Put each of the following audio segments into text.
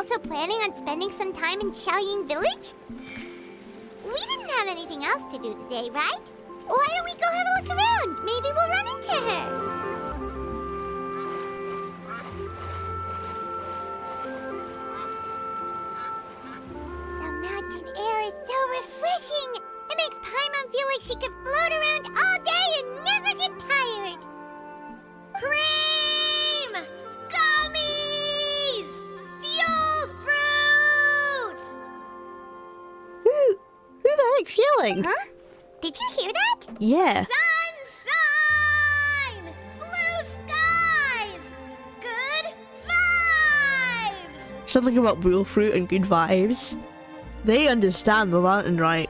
also planning on spending some time in Xiaoying Village? We didn't have anything else to do today, right? Why don't we go have a look around? Maybe we'll run into her. The mountain air is so refreshing. It makes Paimon feel like she could float around all day and never get tired. Cream! Gummies! Fuel fruit! Who the heck's yelling? Huh? Did you hear that? Yeah. Sunshine! Blue skies! Good vibes! Something about real fruit and good vibes. They understand the mountain, right?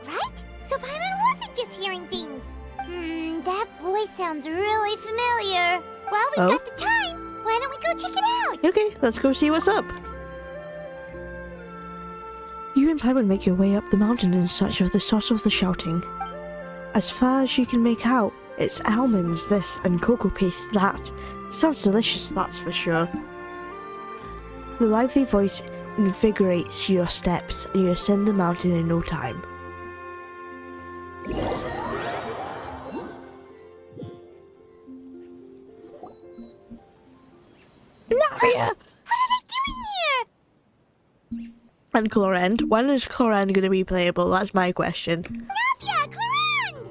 Right? So Paimon wasn't just hearing things. That voice sounds really familiar. Well, we've got the time. Why don't we go check it out? Okay, let's go see what's up. You and Paimon make your way up the mountain in search of the source of the shouting. As far as you can make out, it's almonds this and cocoa paste that. Sounds delicious, that's for sure. The lively voice invigorates your steps and you ascend the mountain in no time. Navia! What are they doing here? And Clorend. When is Clorend going to be playable? That's my question. Navia, Clorend!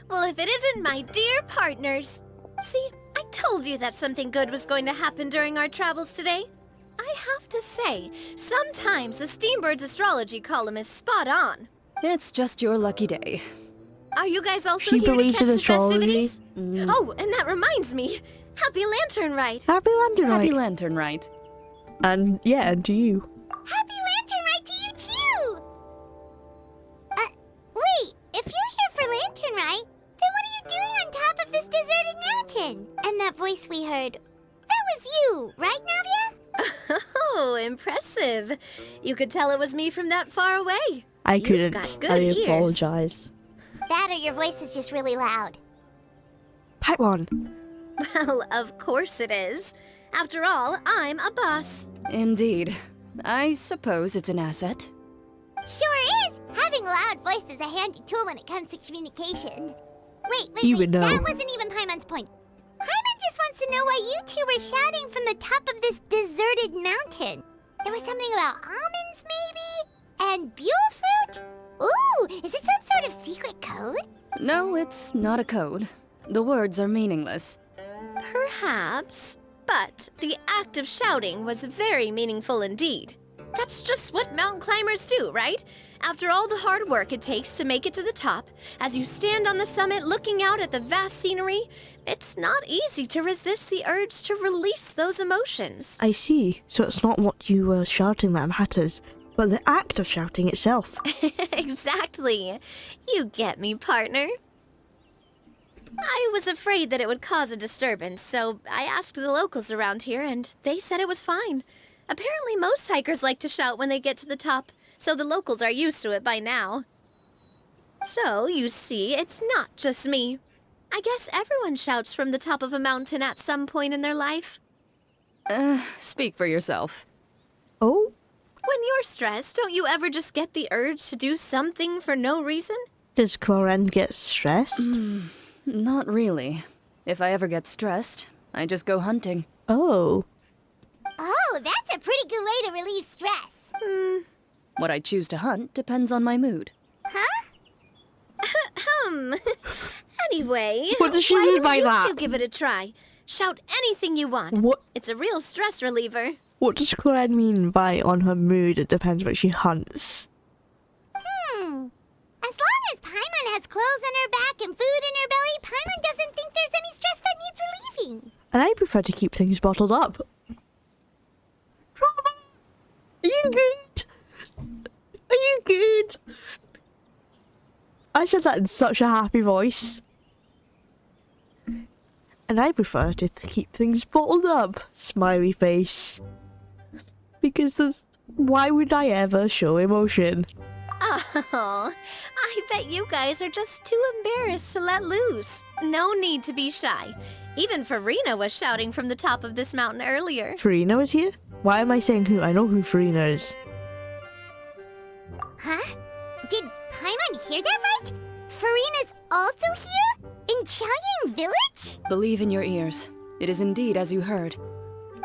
Well, if it isn't my dear partners. See, I told you that something good was going to happen during our travels today. I have to say, sometimes the Steambird's astrology column is spot on. It's just your lucky day. Are you guys also She here to believes catch in the astrology. festivities? Oh, and that reminds me. Happy Lantern Rite! Happy Lantern Happy Rite. Lantern Rite. And yeah, and to you. Happy Lantern Rite to you too! Wait, if you're here for Lantern Rite, then what are you doing on top of this deserted mountain? And that voice we heard, that was you, right, Navia? Oh, impressive. You could tell it was me from that far away. I You've couldn't. got good I ears. apologize. That or your voice is just really loud. Paimon. Well, of course it is. After all, I'm a boss. Indeed. I suppose it's an asset. Sure is! Having a loud voice is a handy tool when it comes to communication. Wait, You would know. that wasn't even Paimon's point. Paimon just wants to know why you two were shouting from the top of this deserted mountain. There was something about almonds, maybe? And buell fruit? Ooh, is it some sort of secret code? No, it's not a code. The words are meaningless. Perhaps, but the act of shouting was very meaningful indeed. That's just what mountain climbers do, right? After all the hard work it takes to make it to the top, as you stand on the summit looking out at the vast scenery, it's not easy to resist the urge to release those emotions. I see. So it's not what you were shouting that matters, but the act of shouting itself. Exactly. You get me, partner. I was afraid that it would cause a disturbance, so I asked the locals around here, and they said it was fine. Apparently most hikers like to shout when they get to the top, so the locals are used to it by now. So, you see, it's not just me. I guess everyone shouts from the top of a mountain at some point in their life. Speak for yourself. Oh? When you're stressed, don't you ever just get the urge to do something for no reason? Does Clorend get stressed? Not really. If I ever get stressed, I just go hunting. Oh. Oh, that's a pretty good way to relieve stress. What I choose to hunt depends on my mood. Huh? Anyway, What does she why mean don't by you that? two give it a try? Shout anything you want. What It's a real stress reliever. What does Clorend mean by on her mood? It depends what she hunts. As long as Paimon has clothes on her back and food in her belly, Paimon doesn't think there's any stress that needs relieving. And I prefer to keep things bottled up. Drama! Are you good? Are you good? I said that in such a happy voice. And I prefer to keep things bottled up. Smiley face. Because why would I ever show emotion? Oh, I bet you guys are just too embarrassed to let loose. No need to be shy. Even Farina was shouting from the top of this mountain earlier. Farina was here? Why am I saying who? I know who Farina is. Huh? Did Paimon hear that right? Farina's also here? In Chaoyang Village? Believe in your ears. It is indeed as you heard.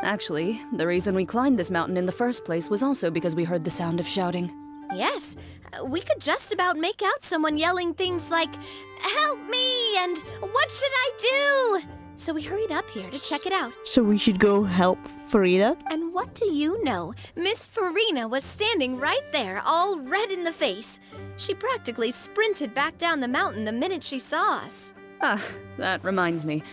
Actually, the reason we climbed this mountain in the first place was also because we heard the sound of shouting. Yes, we could just about make out someone yelling things like, "Help me!" and "What should I do?" So we hurried up here to check it out. So we should go help Farina? And what do you know? Miss Farina was standing right there, all red in the face. She practically sprinted back down the mountain the minute she saw us. Ah, that reminds me.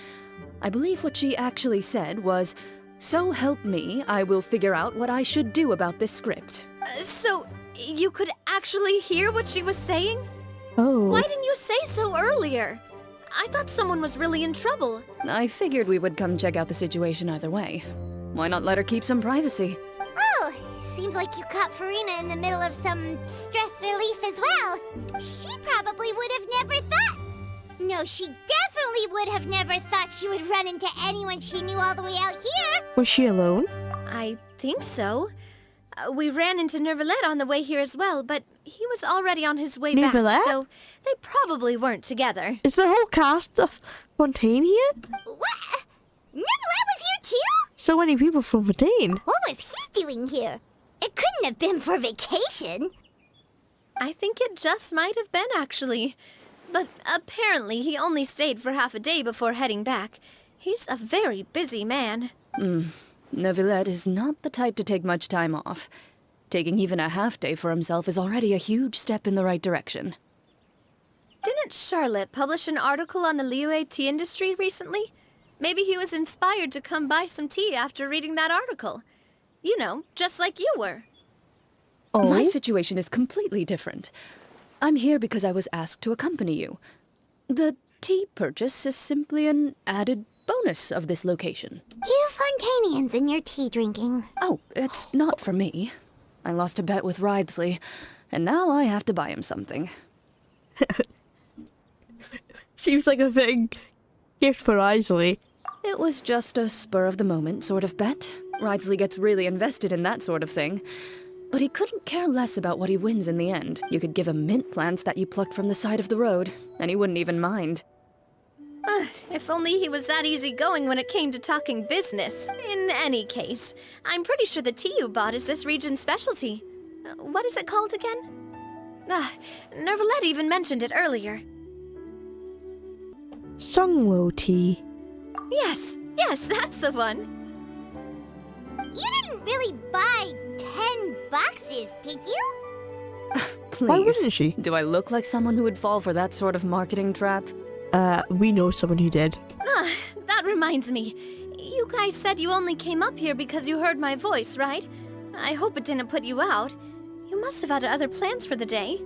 I believe what she actually said was, "So help me, I will figure out what I should do about this script." So you could actually hear what she was saying? Oh. Why didn't you say so earlier? I thought someone was really in trouble. I figured we would come check out the situation either way. Why not let her keep some privacy? Oh, seems like you caught Farina in the middle of some stress relief as well. She probably would have never thought. No, she definitely would have never thought she would run into anyone she knew all the way out here. Was she alone? I think so. We ran into Nervalet on the way here as well, but he was already on his way back, Nervalet? so they probably weren't together. Is the whole cast of Fontaine here? What? Nervalet was here too? So many people from Fontaine. What was he doing here? It couldn't have been for vacation. I think it just might have been, actually. But apparently he only stayed for half a day before heading back. He's a very busy man. Neuvillette is not the type to take much time off. Taking even a half day for himself is already a huge step in the right direction. Didn't Charlotte publish an article on the Liyue tea industry recently? Maybe he was inspired to come buy some tea after reading that article. You know, just like you were. Oh. My situation is completely different. I'm here because I was asked to accompany you. The tea purchase is simply an added bonus of this location. You Fontainians and your tea drinking. Oh, it's not for me. I lost a bet with Ridesley, and now I have to buy him something. Seems like a big gift for Isley. It was just a spur-of-the-moment sort of bet. Ridesley gets really invested in that sort of thing. But he couldn't care less about what he wins in the end. You could give him mint plants that you plucked from the side of the road, and he wouldn't even mind. If only he was that easygoing when it came to talking business. In any case, I'm pretty sure the tea you bought is this region's specialty. What is it called again? Nervalet even mentioned it earlier. Songlo tea. Yes, that's the one. You didn't really buy 10 boxes, did you? Please. Why wouldn't she? Do I look like someone who would fall for that sort of marketing trap? We know someone who did. That reminds me. You guys said you only came up here because you heard my voice, right? I hope it didn't put you out. You must have had other plans for the day.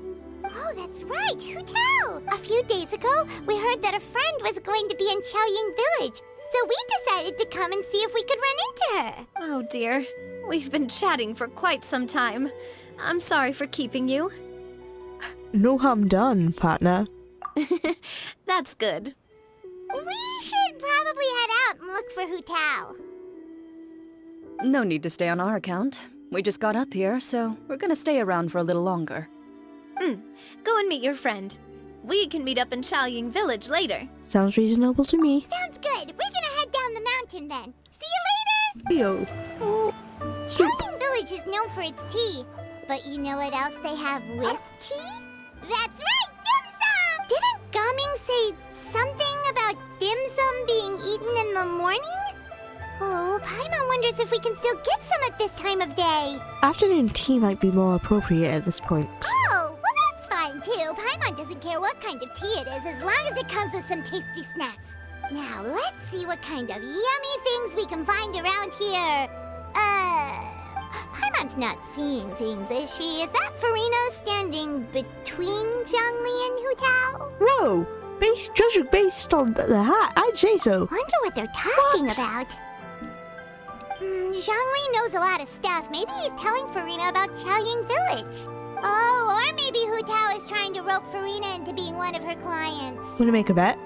Oh, that's right. Who tell? A few days ago, we heard that a friend was going to be in Chaoyang Village. So we decided to come and see if we could run into her. Oh dear. We've been chatting for quite some time. I'm sorry for keeping you. No harm done, partner. That's good. We should probably head out and look for Hu Tao. No need to stay on our account. We just got up here, so we're gonna stay around for a little longer. Go and meet your friend. We can meet up in Chaoyang Village later. Sounds reasonable to me. Sounds good. We're gonna head down the mountain then. See you later! Yo. Chaoyang Village is known for its tea. But you know what else they have with tea? That's right, dim sum! Didn't Gaming say something about dim sum being eaten in the morning? Oh, Paimon wonders if we can still get some at this time of day. Afternoon tea might be more appropriate at this point. Oh, well that's fine too. Paimon doesn't care what kind of tea it is as long as it comes with some tasty snacks. Now, let's see what kind of yummy things we can find around here. Paimon's not seeing things, is she? Is that Farina standing between Zhangli and Hu Tao? Whoa! Judging based on the hat, I'd say so. Wonder what they're talking about. Zhangli knows a lot of stuff. Maybe he's telling Farina about Chaoyang Village. Oh, or maybe Hu Tao is trying to rope Farina into being one of her clients. Wanna make a bet?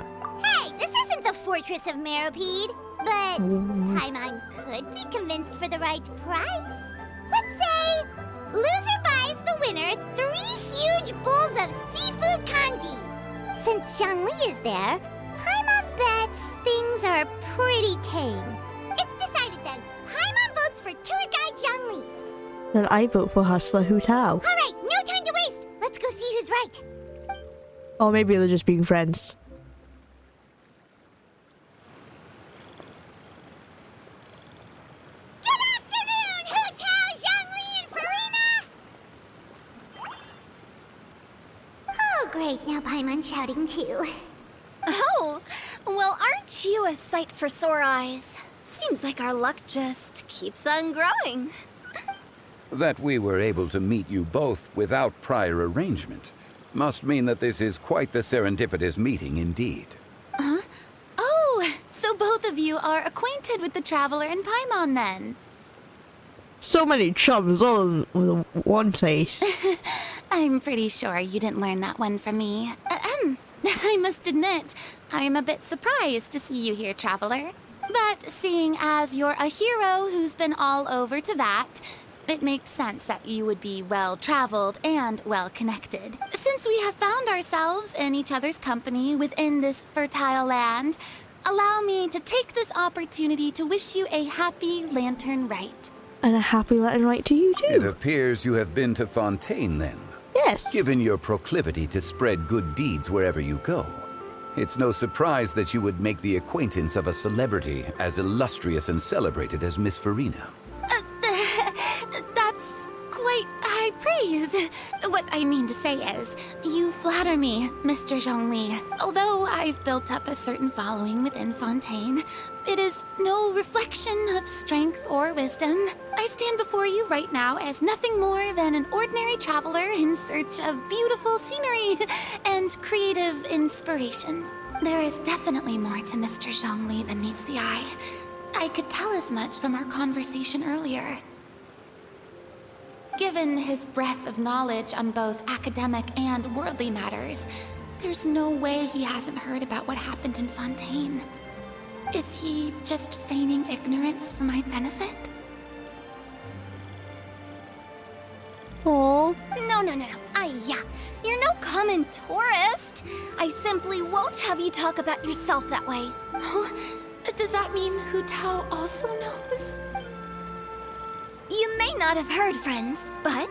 Hey, this isn't the Fortress of Meropide, but Paimon could be convinced for the right price. Let's say loser buys the winner 3 huge bowls of seafood kanji. Since Zhongli is there, Paimon bets things are pretty tame. It's decided then. Paimon votes for tour guide Zhongli. Then I vote for Hustler Hu Tao. All right, no time to waste. Let's go see who's right. Or maybe they're just being friends. Good afternoon, Hu Tao, Zhongli, and Farina. Oh, great. Now Paimon's shouting too. Oh, well, aren't you a sight for sore eyes? Seems like our luck just keeps on growing. That we were able to meet you both without prior arrangement must mean that this is quite the serendipitous meeting indeed. Oh, so both of you are acquainted with the Traveler and Paimon then? So many chums all in one place. I'm pretty sure you didn't learn that one from me. I must admit, I am a bit surprised to see you here, Traveler. But seeing as you're a hero who's been all over Teyvat, it makes sense that you would be well-traveled and well-connected. Since we have found ourselves in each other's company within this fertile land, allow me to take this opportunity to wish you a happy Lantern Rite. And a happy Latin right to you It too. appears you have been to Fontaine then. Yes. Given your proclivity to spread good deeds wherever you go, it's no surprise that you would make the acquaintance of a celebrity as illustrious and celebrated as Miss Farina. That's quite high praise. What I mean to say is, you flatter me, Mr. Zhongli. Although I've built up a certain following within Fontaine, it is no reflection of strength or wisdom. I stand before you right now as nothing more than an ordinary traveler in search of beautiful scenery and creative inspiration. There is definitely more to Mr. Zhongli than meets the eye. I could tell as much from our conversation earlier. Given his breadth of knowledge on both academic and worldly matters, there's no way he hasn't heard about what happened in Fontaine. Is he just feigning ignorance for my benefit? Aww. No. You're no common tourist. I simply won't have you talk about yourself that way. Oh, does that mean Hu Tao also knows? You may not have heard, friends, but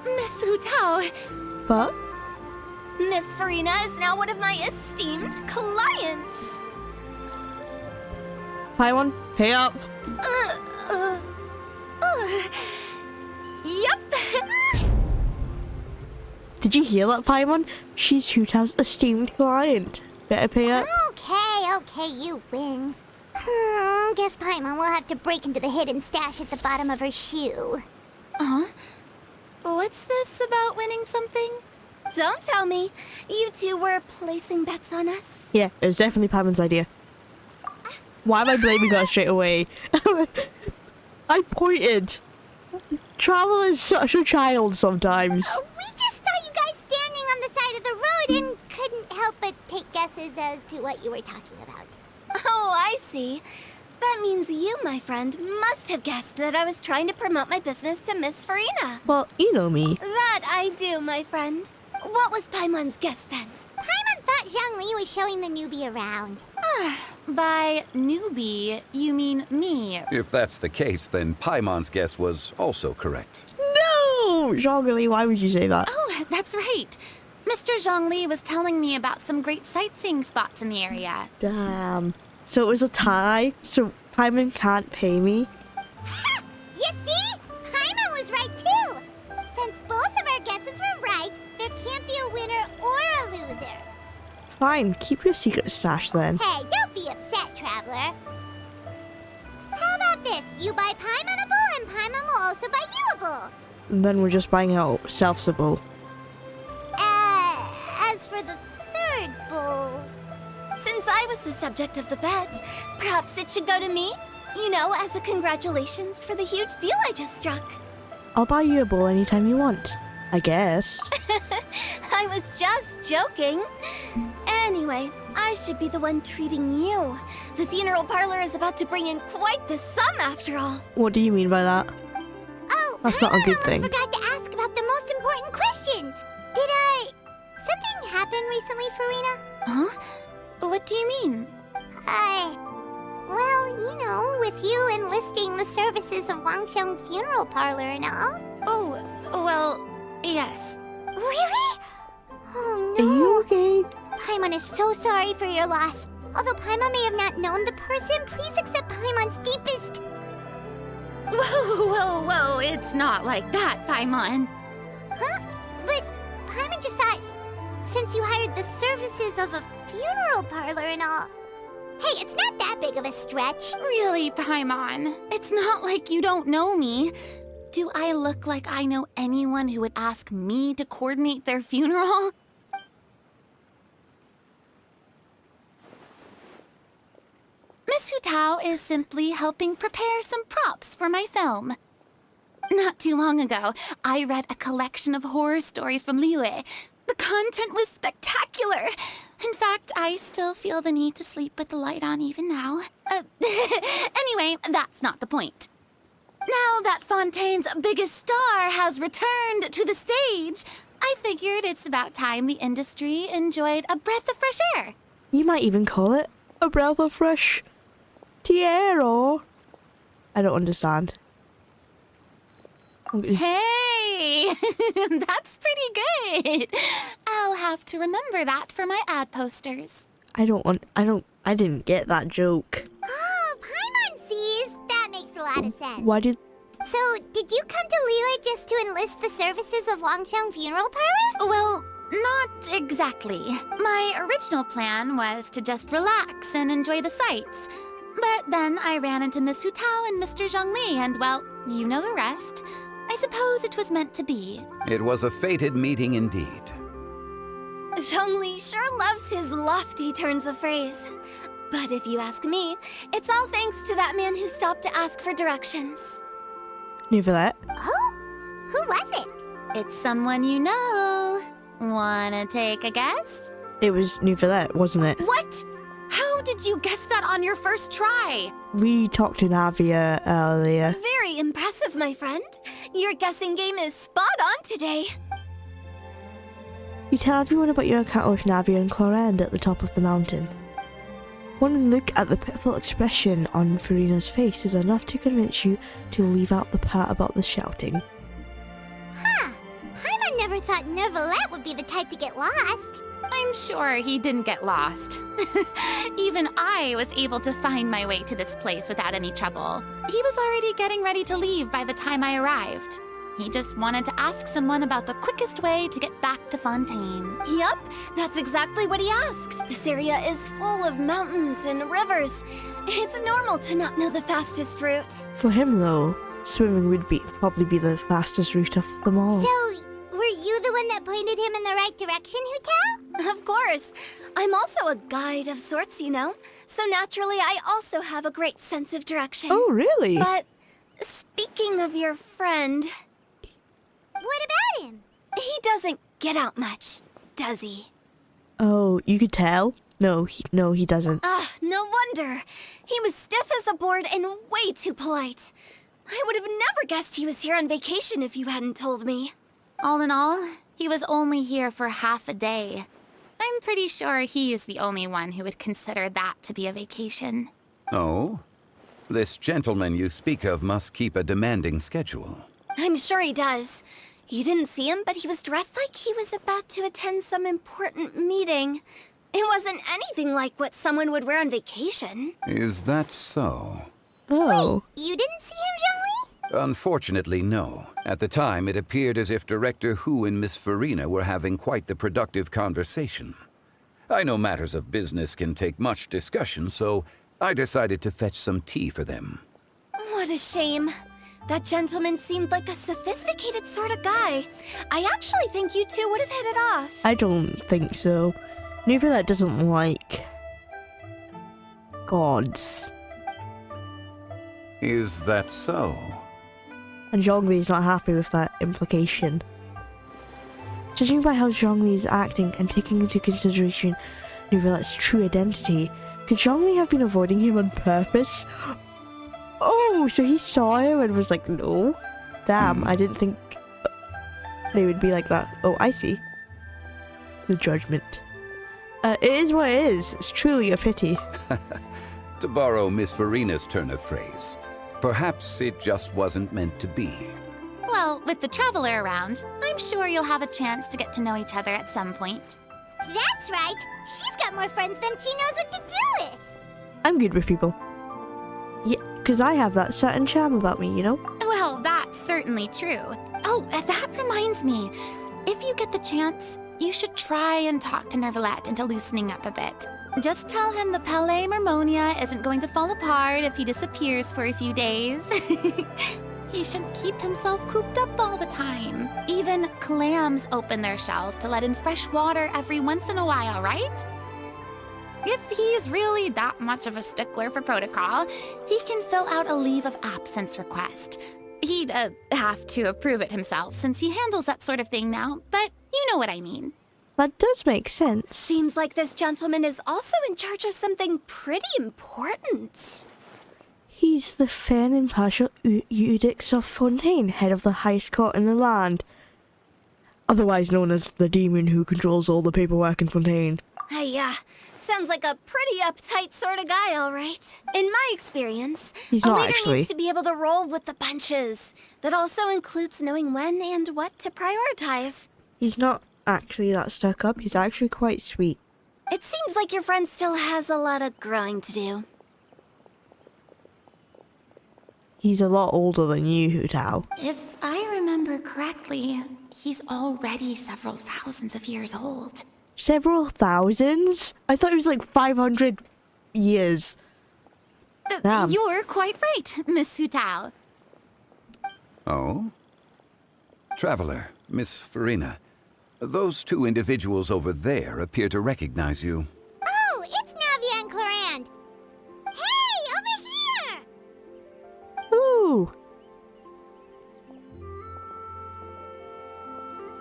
Miss Hu Tao. But Miss Farina is now one of my esteemed clients. Paimon, pay up. Yep. Did you hear that, Paimon? She's Hu Tao's esteemed client. Better pay up. Okay, you win. Guess Paimon will have to break into the hidden stash at the bottom of her shoe. What's this about winning something? Don't tell me. You two were placing bets on us. Yeah, it was definitely Paimon's idea. Why am I blaming her straight away? I pointed. Travel is such a child sometimes. We just saw you guys standing on the side of the road and couldn't help but take guesses as to what you were talking about. Oh, I see. That means you, my friend, must have guessed that I was trying to promote my business to Miss Farina. Well, you know me. That I do, my friend. What was Paimon's guess then? Paimon thought Zhongli was showing the newbie around. By newbie, you mean me. If that's the case, then Paimon's guess was also correct. No! Zhongli, why would you say that? Oh, that's right. Mr. Zhongli was telling me about some great sightseeing spots in the area. Damn. So it was a tie, so Paimon can't pay me? Ha! You see? Paimon was right too! Since both of our guesses were right, there can't be a winner or a loser. Fine, keep your secret stash then. Hey, don't be upset, Traveler. How about this? You buy Paimon a bowl and Paimon will also buy you a bowl. And then we're just buying out self-support. As for the third bowl... Since I was the subject of the bet, perhaps it should go to me? You know, as a congratulations for the huge deal I just struck. I'll buy you a bowl anytime you want. I guess. I was just joking. Anyway, I should be the one treating you. The funeral parlor is about to bring in quite the sum after all. What do you mean by that? Oh, That's not a good thing. I forgot to ask about the most important question. Did something happen recently, Farina? Huh? What do you mean? Well, you know, with you enlisting the services of Wangxiang Funeral Parlor and all. Oh, well, yes. Really? Oh Are no. you okay? Paimon is so sorry for your loss. Although Paimon may have not known the person, please accept Paimon's deepest... Whoa, it's not like that, Paimon. Huh? But Paimon just thought, since you hired the services of a funeral parlor and all... Hey, it's not that big of a stretch. Really, Paimon? It's not like you don't know me. Do I look like I know anyone who would ask me to coordinate their funeral? Miss Hu Tao is simply helping prepare some props for my film. Not too long ago, I read a collection of horror stories from Liyue. The content was spectacular. In fact, I still feel the need to sleep with the light on even now. Anyway, that's not the point. Now that Fontaine's biggest star has returned to the stage, I figured it's about time the industry enjoyed a breath of fresh air. You might even call it a breath of fresh air. I don't understand. Hey, that's pretty good. I'll have to remember that for my ad posters. I didn't get that joke. Oh, Paimon sees. That makes a lot of sense. Why did... So, did you come to Liyue just to enlist the services of Wangxiang Funeral Parlor? Well, not exactly. My original plan was to just relax and enjoy the sights. But then I ran into Miss Hu Tao and Mr. Zhongli, and well, you know the rest. I suppose it was meant to be. It was a fated meeting indeed. Zhongli sure loves his lofty turns of phrase. But if you ask me, it's all thanks to that man who stopped to ask for directions. Neuvillette? Oh? Who was it? It's someone you know. Wanna take a guess? It was Neuvillette, wasn't it? What? How did you guess that on your first try? We talked to Navia earlier. Very impressive, my friend. Your guessing game is spot on today. You tell everyone about your encounter with Navia and Clorend at the top of the mountain. One look at the pitiful expression on Farina's face is enough to convince you to leave out the part about the shouting. Huh. Paimon never thought Neuvillette would be the type to get lost. I'm sure he didn't get lost. Even I was able to find my way to this place without any trouble. He was already getting ready to leave by the time I arrived. He just wanted to ask someone about the quickest way to get back to Fontaine. Yup, that's exactly what he asked. This area is full of mountains and rivers. It's normal to not know the fastest route. For him though, swimming would probably be the fastest route of them all. So, were you the one that pointed him in the right direction, Hu Tao? Of course. I'm also a guide of sorts, you know. So naturally, I also have a great sense of direction. Oh, really? But speaking of your friend, What about him? he doesn't get out much, does he? Oh, you could tell? No, he doesn't. Ah, no wonder. He was stiff as a board and way too polite. I would have never guessed he was here on vacation if you hadn't told me. All in all, he was only here for half a day. I'm pretty sure he is the only one who would consider that to be a vacation. Oh? This gentleman you speak of must keep a demanding schedule. I'm sure he does. You didn't see him, but he was dressed like he was about to attend some important meeting. It wasn't anything like what someone would wear on vacation. Is that so? Oh. You didn't see him, Zhongli? Unfortunately, no. At the time, it appeared as if Director Hu and Miss Farina were having quite the productive conversation. I know matters of business can take much discussion, so I decided to fetch some tea for them. What a shame. That gentleman seemed like a sophisticated sort of guy. I actually think you two would have hit it off. I don't think so. Neuvillette doesn't like gods. Is that so? And Zhongli's not happy with that implication. Judging by how Zhongli is acting and taking into consideration Nouvellette's true identity, could Zhongli have been avoiding him on purpose? Oh, so he saw him and was like, no. Damn, I didn't think they would be like that. Oh, I see. The judgment. It is what it is. It's truly a pity. To borrow Miss Farina's turn of phrase, perhaps it just wasn't meant to be. Well, with the traveler around, I'm sure you'll have a chance to get to know each other at some point. That's right. She's got more friends than she knows what to do with. I'm good with people. Yeah, because I have that certain charm about me, you know? Well, that's certainly true. Oh, that reminds me. If you get the chance, you should try and talk to Nervalette into loosening up a bit. Just tell him the Palais Mermonia isn't going to fall apart if he disappears for a few days. He shouldn't keep himself cooped up all the time. Even clams open their shells to let in fresh water every once in a while, right? If he's really that much of a stickler for protocol, he can fill out a leave of absence request. He'd have to approve it himself since he handles that sort of thing now, but you know what I mean. That does make sense. Seems like this gentleman is also in charge of something pretty important. He's the fair and impartial Eudex of Fontaine, head of the highest court in the land. Otherwise known as the demon who controls all the paperwork in Fontaine. Sounds like a pretty uptight sort of guy, all right. In my experience, He's a not leader actually. needs to be able to roll with the punches. That also includes knowing when and what to prioritize. He's not actually that stuck up. He's actually quite sweet. It seems like your friend still has a lot of growing to do. He's a lot older than you, Hu Tao. If I remember correctly, he's already several thousands of years old. Several thousands? I thought it was like 500 years. Damn. You're quite right, Miss Hutao. Oh? Traveler, Miss Farina, those two individuals over there appear to recognize you. Oh, it's Navia and Clarand. Hey, over here! Ooh.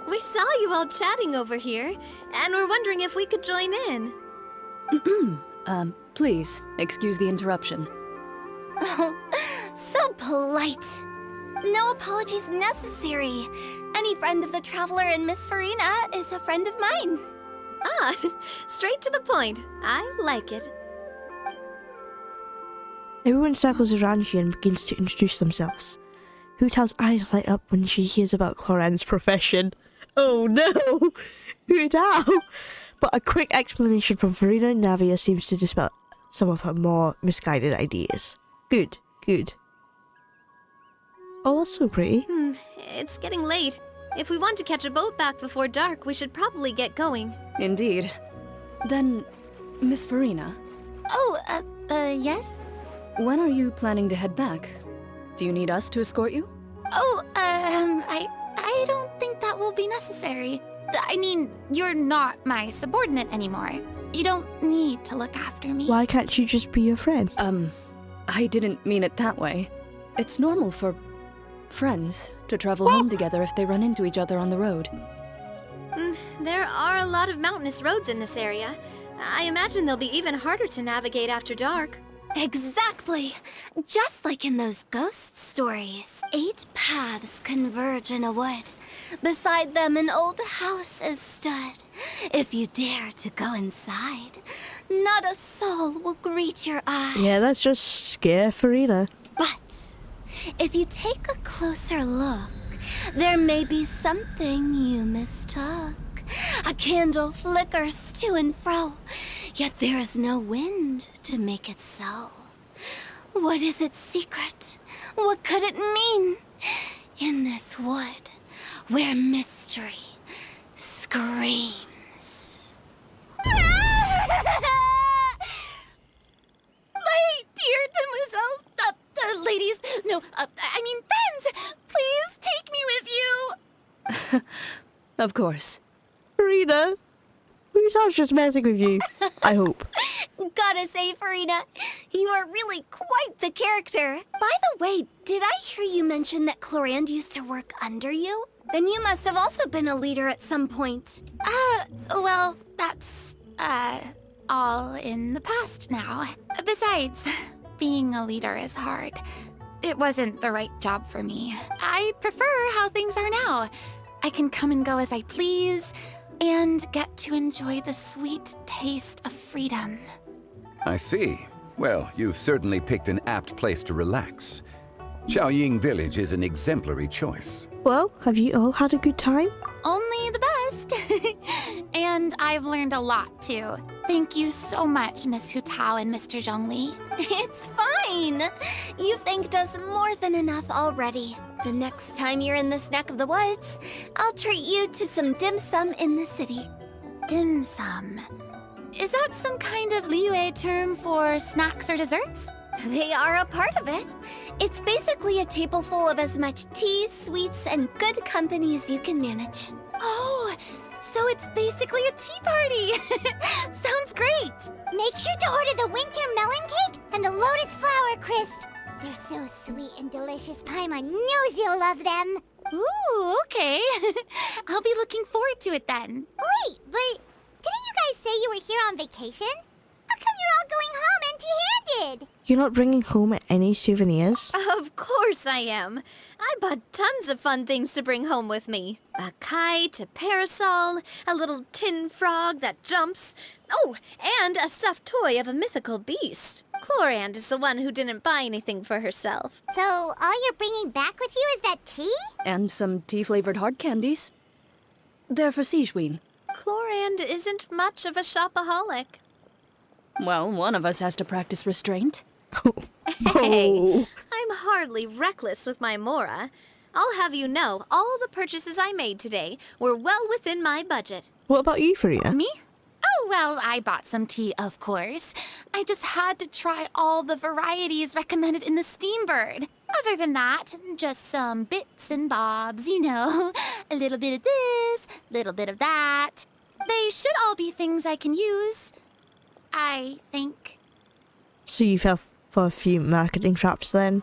We saw you all chatting over here, and we're wondering if we could join in. Please, excuse the interruption. Oh, so polite. No apologies necessary. Any friend of the traveler and Miss Farina is a friend of mine. Ah, straight to the point. I like it. Everyone circles around you and begins to introduce themselves. Hu Tao's eyes light up when she hears about Clarand's profession. Oh no! Hu Tao! But a quick explanation from Farina and Navia seems to dispel some of her more misguided ideas. Good, good. Oh, that's so pretty. It's getting late. If we want to catch a boat back before dark, we should probably get going. Indeed. Then, Miss Farina, Oh, yes? when are you planning to head back? Do you need us to escort you? Oh, I don't think that will be necessary. I mean, you're not my subordinate anymore. You don't need to look after me. Why can't you just be your friend? I didn't mean it that way. It's normal for friends to travel home together if they run into each other on the road. There are a lot of mountainous roads in this area. I imagine they'll be even harder to navigate after dark. Exactly. Just like in those ghost stories. 8 paths converge in a wood. Beside them an old house is stood. If you dare to go inside, not a soul will greet your eye. Yeah, that's just scare Farina. But if you take a closer look, there may be something you mistook. A candle flickers to and fro, yet there is no wind to make it so. What is its secret? What could it mean? In this wood, where mystery screams. My dear demoiselles, ladies, no, I mean friends, please take me with you. Of course. Farina, Hu Tao's just messing with you. I hope. Gotta say, Farina, you are really quite the character. By the way, did I hear you mention that Clorand used to work under you? Then you must have also been a leader at some point. Well, that's, all in the past now. Besides, being a leader is hard. It wasn't the right job for me. I prefer how things are now. I can come and go as I please, and get to enjoy the sweet taste of freedom. I see. Well, you've certainly picked an apt place to relax. Xiaoying Village is an exemplary choice. Well, have you all had a good time? Only the best. And I've learned a lot, too. Thank you so much, Miss Hu Tao and Mr. Zhongli. It's fine. You've thanked us more than enough already. The next time you're in this neck of the woods, I'll treat you to some dim sum in the city. Dim sum. Is that some kind of Liyue term for snacks or desserts? They are a part of it. It's basically a table full of as much tea, sweets, and good company as you can manage. Oh, so it's basically a tea party. Sounds great. Make sure to order the winter melon cake and the lotus flower crisp. They're so sweet and delicious. Paimon knows you'll love them. Ooh, okay. I'll be looking forward to it then. Wait, but didn't you guys say you were here on vacation? How come you're all going home empty-handed? You're not bringing home any souvenirs? Of course I am. I bought tons of fun things to bring home with me. A kite, a parasol, a little tin frog that jumps. Oh, and a stuffed toy of a mythical beast. Clorand is the one who didn't buy anything for herself. So all you're bringing back with you is that tea? And some tea-flavored hard candies. They're for Sigewin. Clorand isn't much of a shopaholic. Well, one of us has to practice restraint. Hey, I'm hardly reckless with my Mora. I'll have you know, all the purchases I made today were well within my budget. What about you, Farina? Me? Oh, well, I bought some tea, of course. I just had to try all the varieties recommended in the Steambird. Other than that, just some bits and bobs, you know. A little bit of this, little bit of that. They should all be things I can use, I think. So you fell for a few marketing traps then?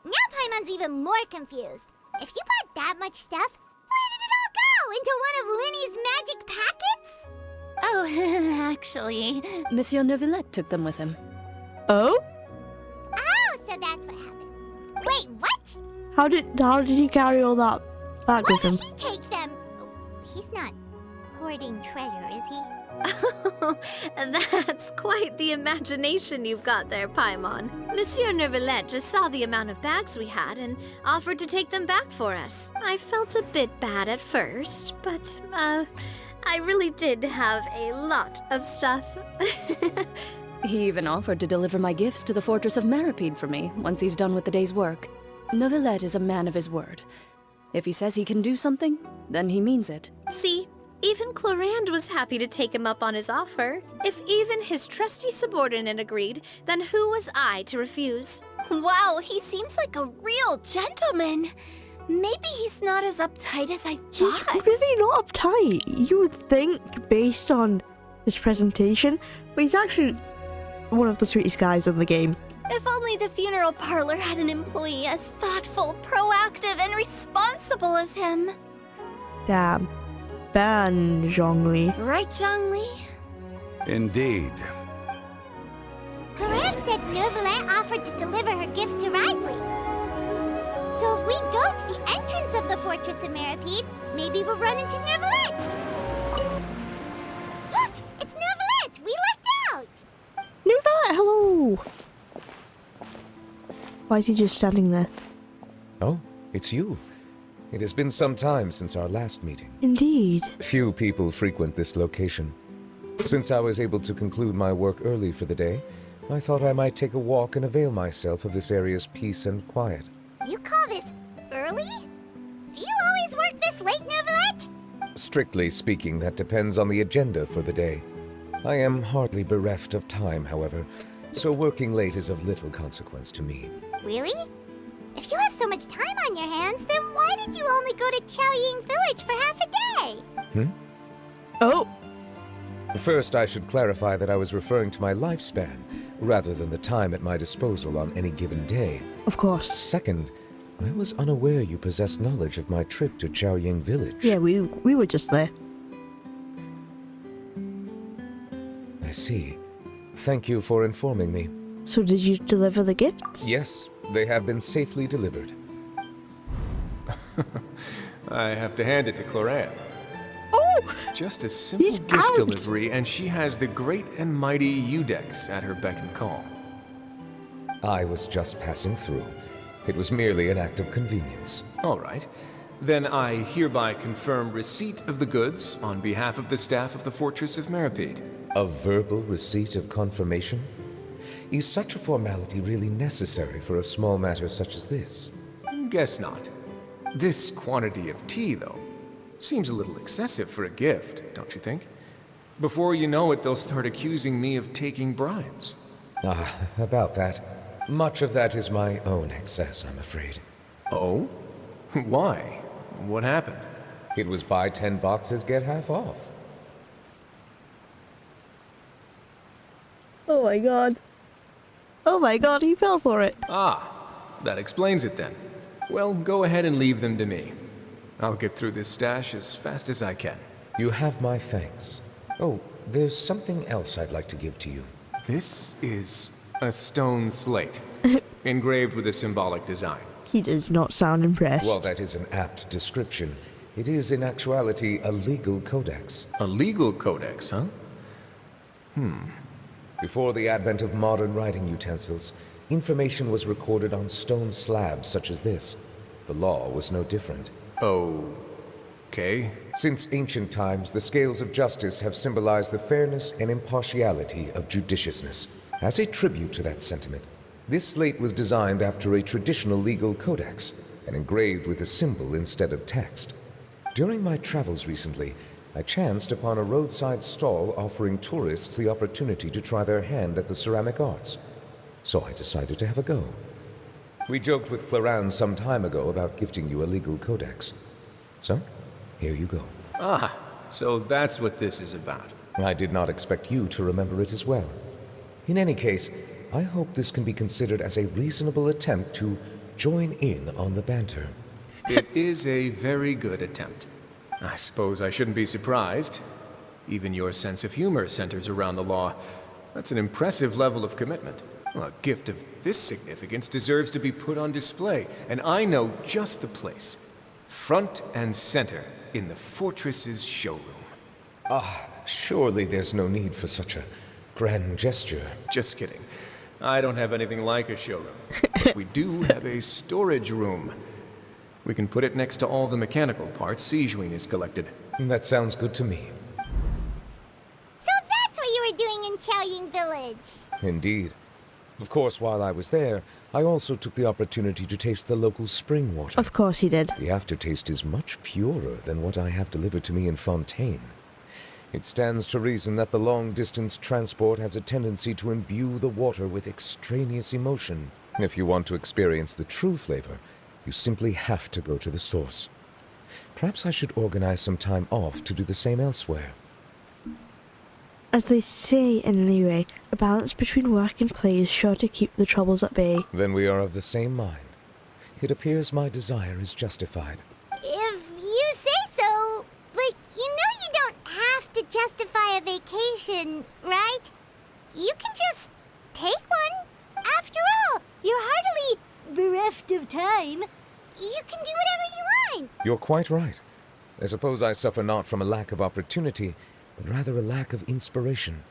Now Paimon's even more confused. If you bought that much stuff, where did it all go? Into one of Linny's magic packets? Oh, actually, Monsieur Neuvillette took them with him. Oh? Oh, so that's what happened. Wait, what? How did you carry all that back Why with him? did he take them? He's not hoarding treasure, is he? That's quite the imagination you've got there, Paimon. Monsieur Neuvillette just saw the amount of bags we had and offered to take them back for us. I felt a bit bad at first, but, I really did have a lot of stuff. He even offered to deliver my gifts to the Fortress of Maripede for me once he's done with the day's work. Neuvillette is a man of his word. If he says he can do something, then he means it. See, even Clorand was happy to take him up on his offer. If even his trusty subordinate agreed, then who was I to refuse? Wow, he seems like a real gentleman. Maybe he's not as uptight as I He's thought. really not uptight. You would think, based on his presentation, but he's actually one of the sweetest guys in the game. If only the funeral parlor had an employee as thoughtful, proactive, and responsible as him. Damn. Ban Zhongli. Right, Zhongli? Indeed. Clorand said Neuvillette offered to deliver her gifts to Risley. So if we go to the entrance of the Fortress of Maripede, maybe we'll run into Neuvillette. Look, it's Neuvillette. We lucked out. Neuvillette, hello! Why is he just standing there? Oh, it's you. It has been some time since our last meeting. Indeed. Few people frequent this location. Since I was able to conclude my work early for the day, I thought I might take a walk and avail myself of this area's peace and quiet. You call this early? Do you always work this late, Neuvillette? Strictly speaking, that depends on the agenda for the day. I am hardly bereft of time, however, so working late is of little consequence to me. Really? If you have so much time on your hands, then why did you only go to Xiaoying Village for half a day? Oh! First, I should clarify that I was referring to my lifespan, rather than the time at my disposal on any given day. Of course. Second, I was unaware you possessed knowledge of my trip to Chaoying Village. Yeah, we were just there. I see. Thank you for informing me. So did you deliver the gifts? Yes, they have been safely delivered. I have to hand it to Cloran. Oh! Just a simple He's gift out. delivery, and she has the great and mighty Udex at her beck and call. I was just passing through. It was merely an act of convenience. All right. Then I hereby confirm receipt of the goods on behalf of the staff of the Fortress of Meripede. A verbal receipt of confirmation? Is such a formality really necessary for a small matter such as this? Guess not. This quantity of tea, though, seems a little excessive for a gift, don't you think? Before you know it, they'll start accusing me of taking bribes. About that. Much of that is my own excess, I'm afraid. Oh? Why? What happened? It was buy 10 boxes, get half off. Oh my god. Oh my god, he fell for it. Ah, that explains it then. Well, go ahead and leave them to me. I'll get through this stash as fast as I can. You have my thanks. Oh, there's something else I'd like to give to you. This is a stone slate, engraved with a symbolic design. He does not sound impressed. While that is an apt description, it is in actuality a legal codex. A legal codex, huh? Before the advent of modern writing utensils, information was recorded on stone slabs such as this. The law was no different. Okay. Since ancient times, the scales of justice have symbolized the fairness and impartiality of judiciousness. As a tribute to that sentiment, this slate was designed after a traditional legal codex and engraved with a symbol instead of text. During my travels recently, I chanced upon a roadside stall offering tourists the opportunity to try their hand at the ceramic arts. So I decided to have a go. We joked with Cloran some time ago about gifting you a legal codex. So, here you go. Ah, so that's what this is about. I did not expect you to remember it as well. In any case, I hope this can be considered as a reasonable attempt to join in on the banter. It is a very good attempt. I suppose I shouldn't be surprised. Even your sense of humor centers around the law. That's an impressive level of commitment. Well, a gift of this significance deserves to be put on display, and I know just the place. Front and center in the Fortress's showroom. Surely there's no need for such a grand gesture. Just kidding. I don't have anything like a showroom. But we do have a storage room. We can put it next to all the mechanical parts Sijuin has collected. That sounds good to me. So that's what you were doing in Chaoying Village. Indeed. Of course, while I was there, I also took the opportunity to taste the local spring water. Of course he did. The aftertaste is much purer than what I have delivered to me in Fontaine. It stands to reason that the long-distance transport has a tendency to imbue the water with extraneous emotion. If you want to experience the true flavor, you simply have to go to the source. Perhaps I should organize some time off to do the same elsewhere. As they say in Liyue, a balance between work and play is sure to keep the troubles at bay. Then we are of the same mind. It appears my desire is justified. If you say so, but you know you don't have to justify a vacation, right? You can just take one. After all, you're hardly bereft of time. You can do whatever you want. You're quite right. I suppose I suffer not from a lack of opportunity, but rather a lack of inspiration.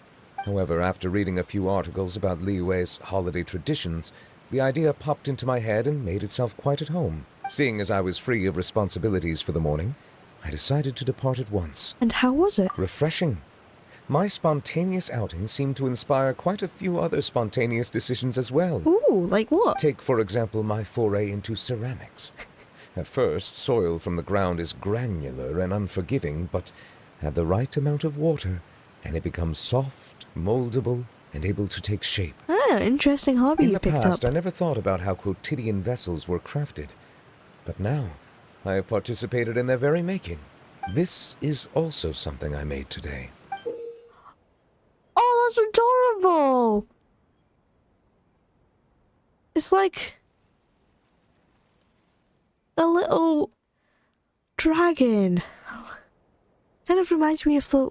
However, after reading a few articles about Liyue's holiday traditions, the idea popped into my head and made itself quite at home. Seeing as I was free of responsibilities for the morning, I decided to depart at once. And how was it? Refreshing. My spontaneous outing seemed to inspire quite a few other spontaneous decisions as well. Ooh, like what? Take, for example, my foray into ceramics. At first, soil from the ground is granular and unforgiving, but add the right amount of water, and it becomes soft, moldable, and able to take shape. Ah, interesting hobby In you the picked past, up. I never thought about how quotidian vessels were crafted. But now, I have participated in their very making. This is also something I made today. That's adorable. It's like a little dragon. Kind of reminds me of the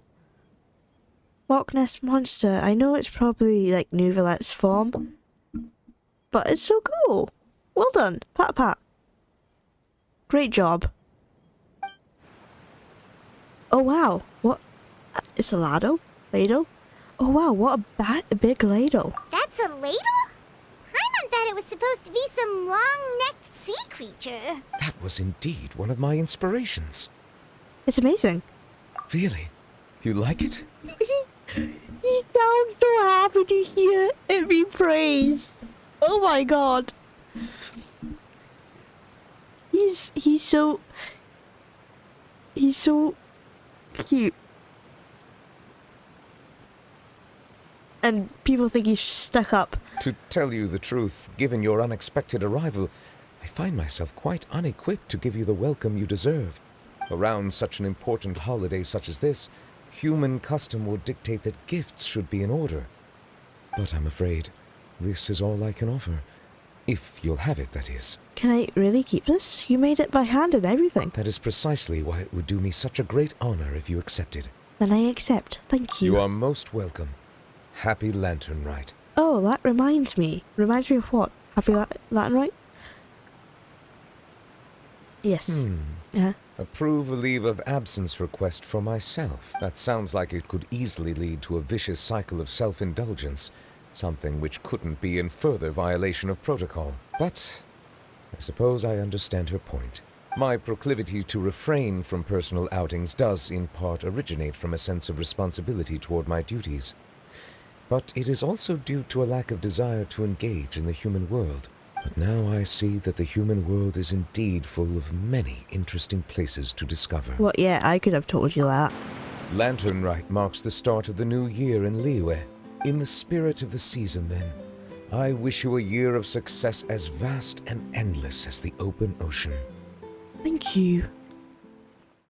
Loch Ness Monster. I know it's probably like Nouvelette's form, but it's so cool. Well done. Pat pat. Great job. Oh wow. What? It's a ladle? Ladle? Oh wow, what a big ladle. That's a ladle? Paimon thought it was supposed to be some long-necked sea creature. That was indeed one of my inspirations. It's amazing. Really? You like it? He sounds so happy to hear it be praised. Oh my god. He's so cute. And people think he's stuck up. To tell you the truth, given your unexpected arrival, I find myself quite unequipped to give you the welcome you deserve. Around such an important holiday such as this, human custom would dictate that gifts should be in order. But I'm afraid this is all I can offer. If you'll have it, that is. Can I really keep this? You made it by hand and everything. That is precisely why it would do me such a great honor if you accepted. Then I accept. Thank you. You are most welcome. Happy Lantern Rite. Oh, that reminds me. Reminds me of what? Happy Latin Rite? Yes. Yeah. Approve a leave of absence request for myself. That sounds like it could easily lead to a vicious cycle of self-indulgence, something which couldn't be in further violation of protocol. But I suppose I understand her point. My proclivity to refrain from personal outings does in part originate from a sense of responsibility toward my duties. But it is also due to a lack of desire to engage in the human world. But now I see that the human world is indeed full of many interesting places to discover. Well, yeah, I could have told you that. Lantern Rite marks the start of the new year in Liyue. In the spirit of the season, then, I wish you a year of success as vast and endless as the open ocean. Thank you.